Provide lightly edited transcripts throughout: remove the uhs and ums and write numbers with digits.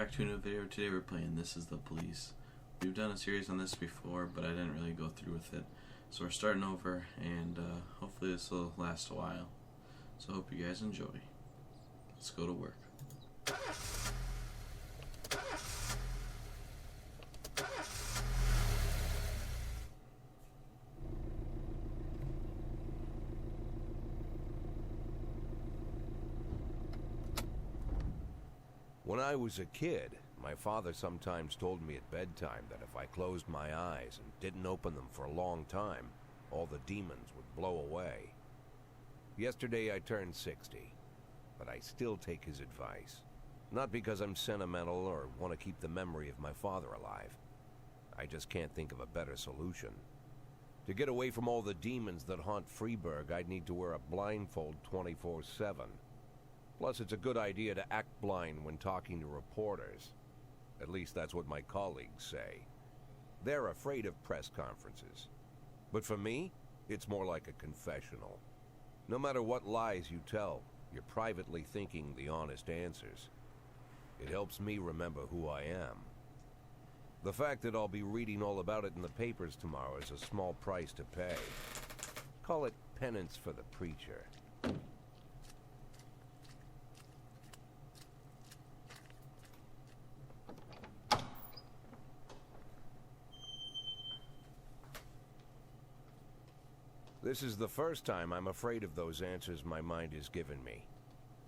back to a new video. Today we're playing This Is the Police. We've done a series on this before, but I didn't really go through with it. So we're starting over, and hopefully this will last a while. So I hope you guys enjoy. Let's go to work. When I was a kid, my father sometimes told me at bedtime that if I closed my eyes and didn't open them for a long time, all the demons would blow away. Yesterday I turned 60, but I still take his advice. Not because I'm sentimental or want to keep the memory of my father alive. I just can't think of a better solution. To get away from all the demons that haunt Freeburg, I'd need to wear a blindfold 24/7. Plus, it's a good idea to act blind when talking to reporters. At least that's what my colleagues say. They're afraid of press conferences. But for me, it's more like a confessional. No matter what lies you tell, you're privately thinking the honest answers. It helps me remember who I am. The fact that I'll be reading all about it in the papers tomorrow is a small price to pay. Call it penance for the preacher. This is the first time I'm afraid of those answers my mind has given me.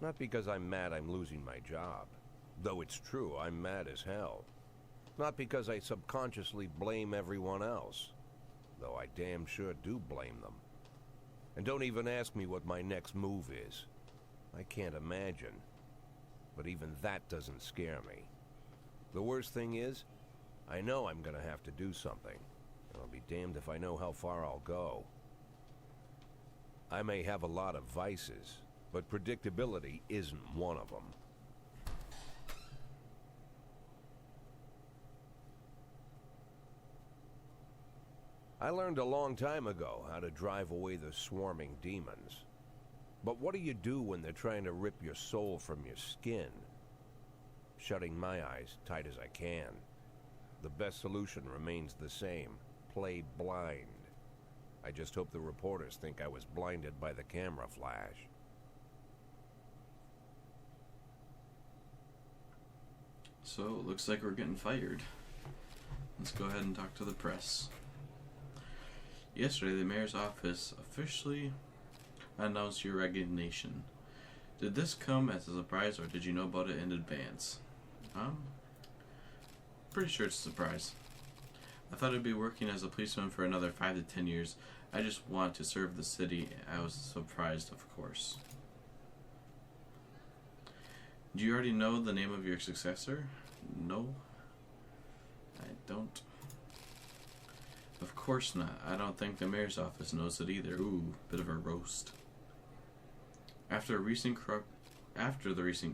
Not because I'm mad I'm losing my job. Though it's true, I'm mad as hell. Not because I subconsciously blame everyone else. Though I damn sure do blame them. And don't even ask me what my next move is. I can't imagine. But even that doesn't scare me. The worst thing is, I know I'm gonna have to do something. And I'll be damned if I know how far I'll go. I may have a lot of vices, but predictability isn't one of them. I learned a long time ago how to drive away the swarming demons. But what do you do when they're trying to rip your soul from your skin? Shutting my eyes tight as I can. The best solution remains the same: play blind. I just hope the reporters think I was blinded by the camera flash. So it looks like we're getting fired. Let's go ahead and talk to the press. Yesterday, the mayor's office officially announced your resignation. Did this come as a surprise, or did you know about it in advance? Pretty sure it's a surprise. I thought I'd be working as a policeman for another 5 to 10 years. I just want to serve the city. I was surprised, of course. Do you already know the name of your successor? No, I don't. Of course not. I don't think the mayor's office knows it either. Ooh, bit of a roast. After the recent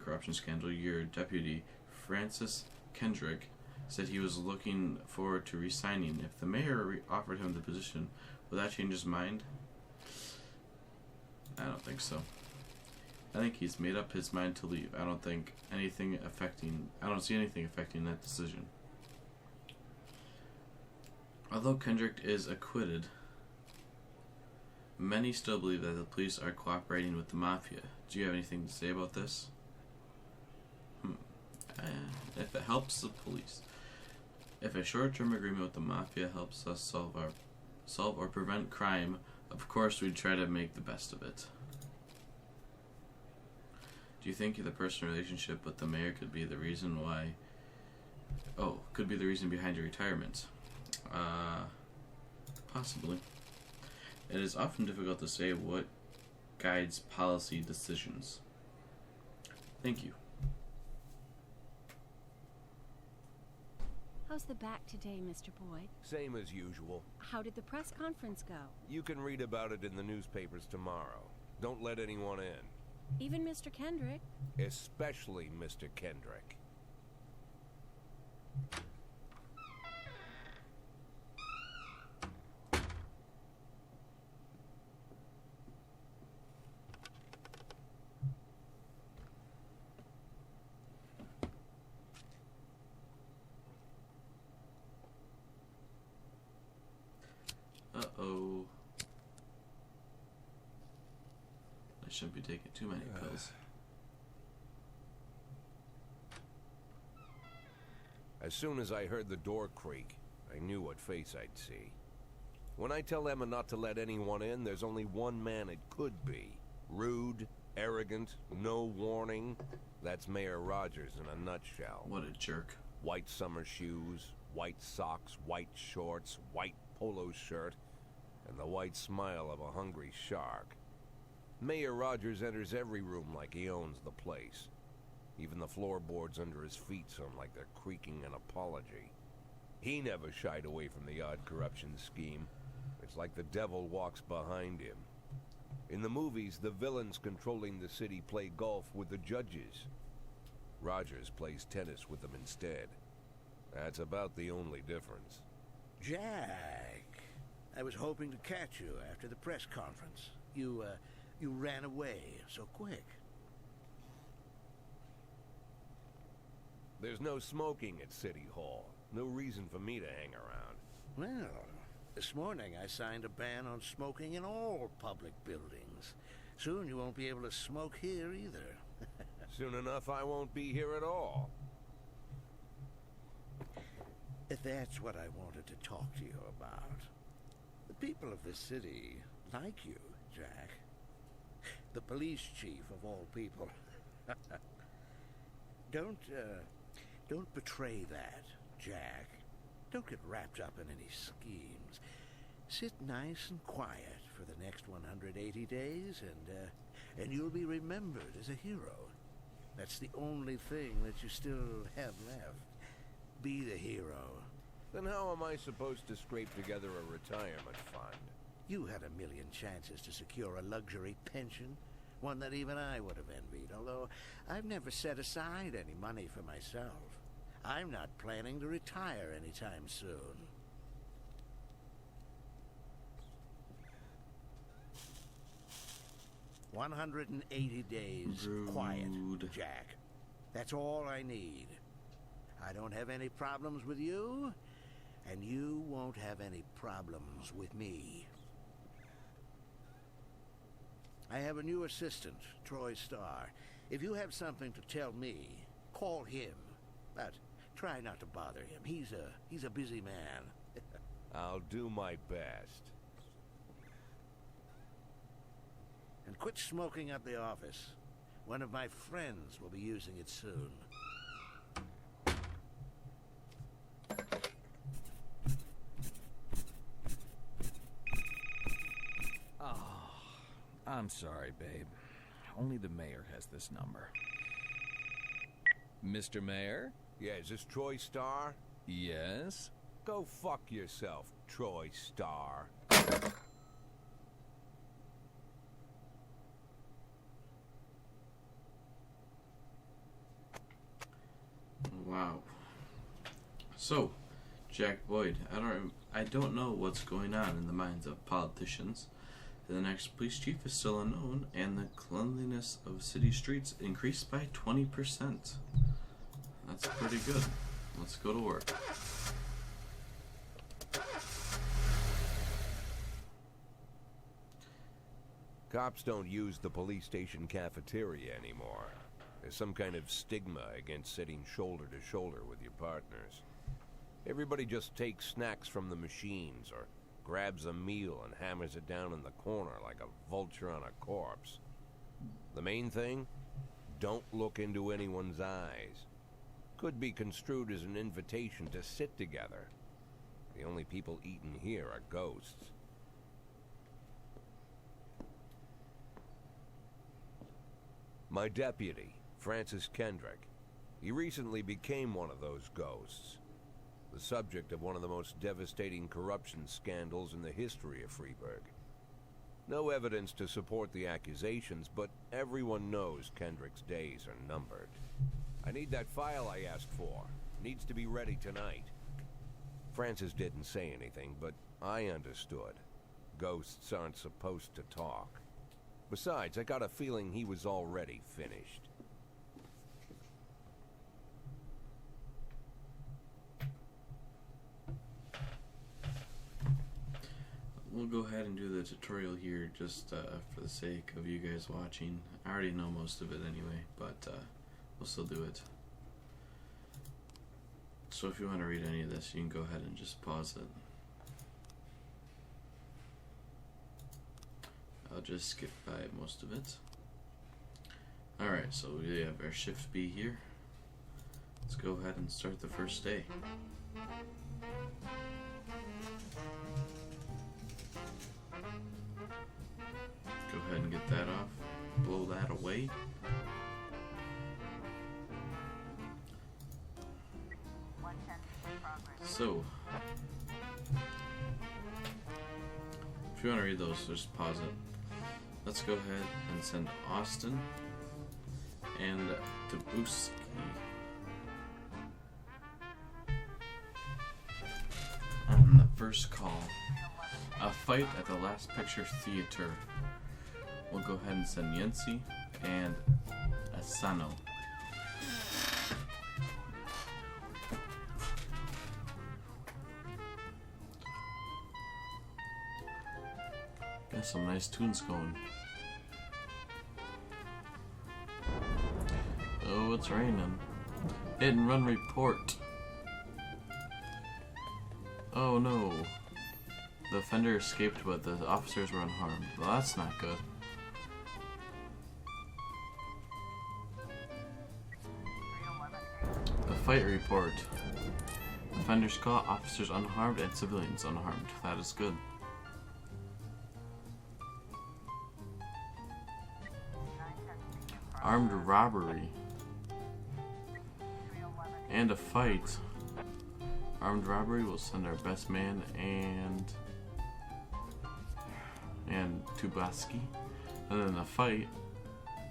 corruption scandal, your deputy, Francis Kendrick, said he was looking forward to resigning. If the mayor offered him the position, would that change his mind? I don't think so. I think he's made up his mind to leave. I don't see anything affecting that decision. Although Kendrick is acquitted, many still believe that the police are cooperating with the mafia. Do you have anything to say about this? If it helps the police. If a short-term agreement with the mafia helps us solve or prevent crime, of course we'd try to make the best of it. Do you think the personal relationship with the mayor could be the reason behind your retirement? Possibly. It is often difficult to say what guides policy decisions. Thank you. How's the back today, Mr. Boyd? Same as usual. How did the press conference go? You can read about it in the newspapers tomorrow. Don't let anyone in. Even Mr. Kendrick? Especially Mr. Kendrick. I shouldn't be taking too many pills. As soon as I heard the door creak, I knew what face I'd see. When I tell Emma not to let anyone in, there's only one man it could be. Rude, arrogant, no warning. That's Mayor Rogers in a nutshell. What a jerk. White summer shoes, white socks, white shorts, white polo shirt, and the white smile of a hungry shark. Mayor Rogers enters every room like he owns the place. Even the floorboards under his feet sound like they're creaking an apology. He never shied away from the odd corruption scheme. It's like the devil walks behind him. In the movies, the villains controlling the city play golf with the judges. Rogers plays tennis with them instead. That's about the only difference. Jack, I was hoping to catch you after the press conference. You ran away so quick. There's no smoking at City Hall. No reason for me to hang around. Well, this morning I signed a ban on smoking in all public buildings. Soon you won't be able to smoke here either. Soon enough, I won't be here at all. That's what I wanted to talk to you about. The people of this city like you, Jack. The police chief of all people. Don't betray that, Jack. Don't get wrapped up in any schemes. Sit nice and quiet for the next 180 days, and you'll be remembered as a hero. That's the only thing that you still have left. Be the hero. Then how am I supposed to scrape together a retirement fund? You had a million chances to secure a luxury pension, one that even I would have envied, although I've never set aside any money for myself. I'm not planning to retire anytime soon. "180 days Rude. quiet, Jack. That's all I need. I don't have any problems with you, and you won't have any problems with me. I have a new assistant, Troy Starr. If you have something to tell me, call him. But try not to bother him. He's a busy man." I'll do my best. "And quit smoking at the office. One of my friends will be using it soon." I'm sorry, babe. Only the mayor has this number. Mr. Mayor? Yeah, is this Troy Starr? Yes? Go fuck yourself, Troy Starr. Wow. So, Jack Boyd, I don't know what's going on in the minds of politicians. The next police chief is still unknown, and the cleanliness of city streets increased by 20%. That's pretty good. Let's go to work. Cops don't use the police station cafeteria anymore. There's some kind of stigma against sitting shoulder to shoulder with your partners. Everybody just takes snacks from the machines or grabs a meal and hammers it down in the corner like a vulture on a corpse. The main thing? Don't look into anyone's eyes. Could be construed as an invitation to sit together. The only people eating here are ghosts. My deputy, Francis Kendrick. He recently became one of those ghosts. The subject of one of the most devastating corruption scandals in the history of Freeburg. No evidence to support the accusations, but everyone knows Kendrick's days are numbered. I need that file I asked for. Needs to be ready tonight. Francis didn't say anything, but I understood. Ghosts aren't supposed to talk. Besides, I got a feeling he was already finished. we'll go ahead and do the tutorial here just for the sake of you guys watching. I already know most of it anyway, but we'll still do it. So if you want to read any of this, you can go ahead and just pause it. I'll just skip by most of it. Alright, so we have our Shift B here. Let's go ahead and start the first day. Go ahead and get that off. Blow that away. So, if you want to read those, just pause it. Let's go ahead and send Austin and Dabuski. On the first call, a fight at the Last Picture Theater. We'll go ahead and send Yancy and Asano. Got some nice tunes going. Oh, it's raining. Hit and run report. Oh no. The offender escaped, but the officers were unharmed. Well, that's not good. A fight report. Offenders caught, officers unharmed, and civilians unharmed. That is good. Armed robbery. And a fight. Armed robbery, will send our best man and Tubaski. And then the fight,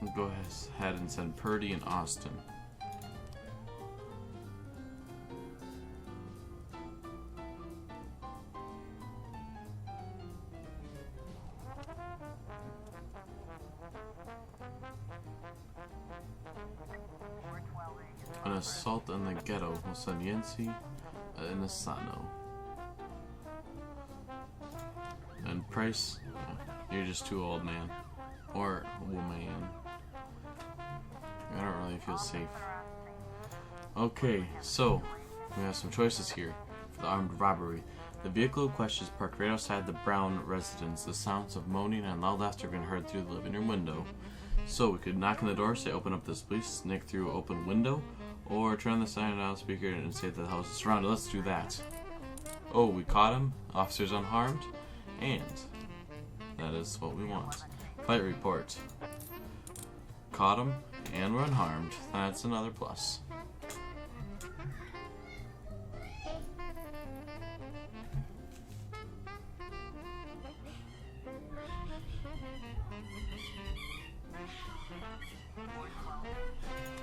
we'll go ahead and send Purdy and Austin. An assault in the ghetto, we'll send Yancy and Asano. And Price, you're just too old, man. Or woman. I don't really feel safe. Okay, so we have some choices here for the armed robbery. The vehicle in question is parked right outside the Brown residence. The sounds of moaning and loud laughter have been heard through the living room window. So we could knock on the door, say open up this please, sneak through open window, or turn on the silent loudspeaker and say that the house is surrounded. Let's do that. Oh, we caught him. Officers unharmed. And that is what we want. Fight report. Caught him and we're unharmed. That's another plus.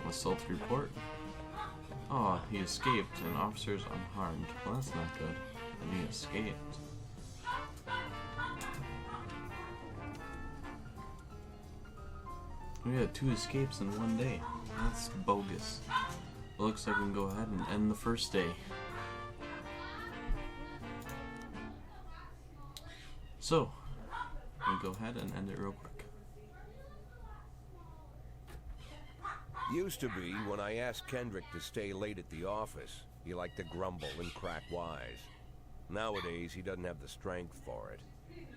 Assault report. Oh, he escaped and officers unharmed. Well, that's not good. And he escaped. We had 2 escapes in one day. That's bogus. It looks like we can go ahead and end the first day. So, we go ahead and end it real quick. Used to be, when I asked Kendrick to stay late at the office, he liked to grumble and crack wise. Nowadays, he doesn't have the strength for it.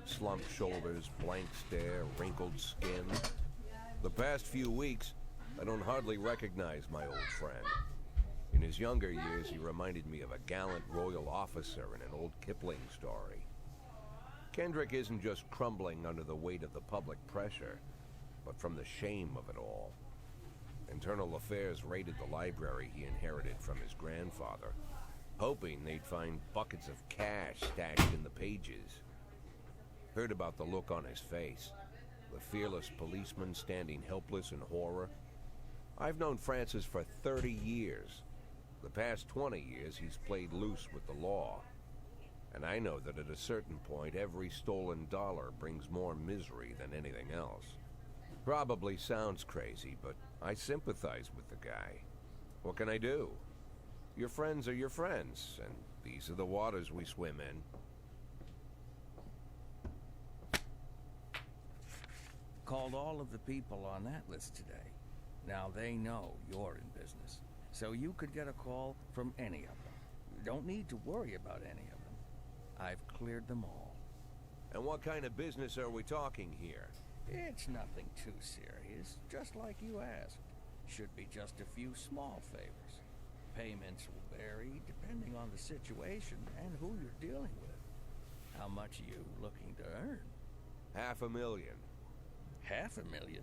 Slumped shoulders, blank stare, wrinkled skin. The past few weeks, I don't hardly recognize my old friend. In his younger years, he reminded me of a gallant royal officer in an old Kipling story. Kendrick isn't just crumbling under the weight of the public pressure, but from the shame of it all. Internal Affairs raided the library he inherited from his grandfather, hoping they'd find buckets of cash stashed in the pages. Heard about the look on his face, the fearless policeman standing helpless in horror. I've known Francis for 30 years. The past 20 years he's played loose with the law. And I know that at a certain point every stolen dollar brings more misery than anything else. Probably sounds crazy, but I sympathize with the guy. What can I do? Your friends are your friends, and these are the waters we swim in. Called all of the people on that list today. Now they know you're in business, so you could get a call from any of them. You don't need to worry about any of them. I've cleared them all. And what kind of business are we talking here? It's nothing too serious, just like you asked. Should be just a few small favors. Payments will vary depending on the situation and who you're dealing with. How much are you looking to earn? $500,000. $500,000?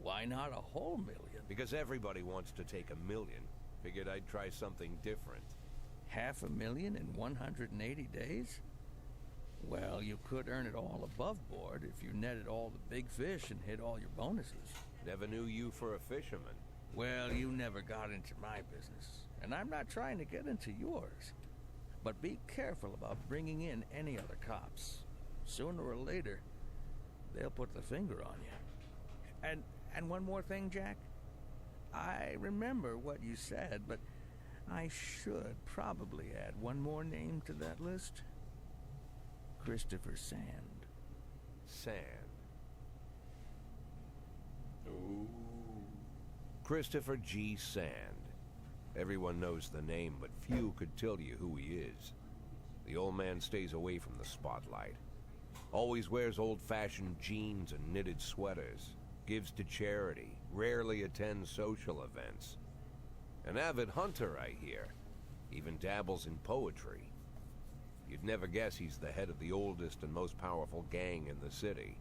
Why not a whole million? Because everybody wants to take $1 million. Figured I'd try something different. $500,000 in 180 days? Well, you could earn it all above board if you netted all the big fish and hit all your bonuses. Never knew you for a fisherman. Well, you never got into my business, and I'm not trying to get into yours. But be careful about bringing in any other cops. Sooner or later, they'll put the finger on you. And one more thing, Jack. I remember what you said, but I should probably add one more name to that list. Christopher Sand. Sand. Ooh. Christopher G. Sand. Everyone knows the name, but few could tell you who he is. The old man stays away from the spotlight. Always wears old-fashioned jeans and knitted sweaters. Gives to charity. Rarely attends social events. An avid hunter, I hear. Even dabbles in poetry. You'd never guess he's the head of the oldest and most powerful gang in the city.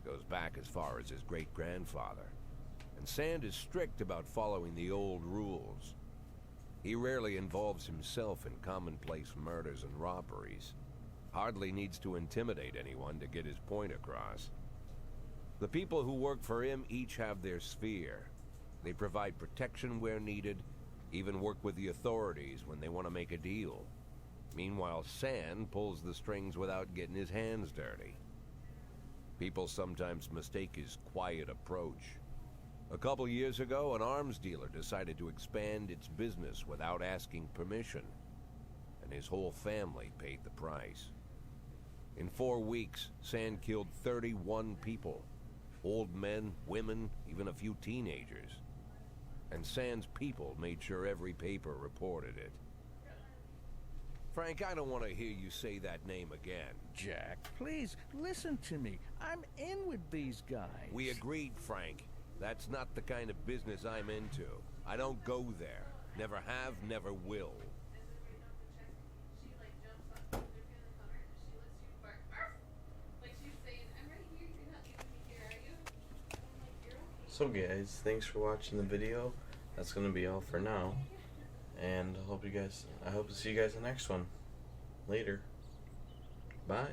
Goes back as far as his great-grandfather. And Sand is strict about following the old rules. He rarely involves himself in commonplace murders and robberies. Hardly needs to intimidate anyone to get his point across. The people who work for him each have their sphere. They provide protection where needed, even work with the authorities when they want to make a deal. Meanwhile, Sand pulls the strings without getting his hands dirty. People sometimes mistake his quiet approach. A couple years ago, an arms dealer decided to expand its business without asking permission, and his whole family paid the price. In 4 weeks, Sand killed 31 people. Old men, women, even a few teenagers. And Sand's people made sure every paper reported it. Frank, I don't want to hear you say that name again. Jack, please, listen to me. I'm in with these guys. We agreed, Frank. That's not the kind of business I'm into. I don't go there. Never have, never will. So guys, thanks for watching the video. That's gonna be all for now. And I hope to see you guys in the next one. Later. Bye.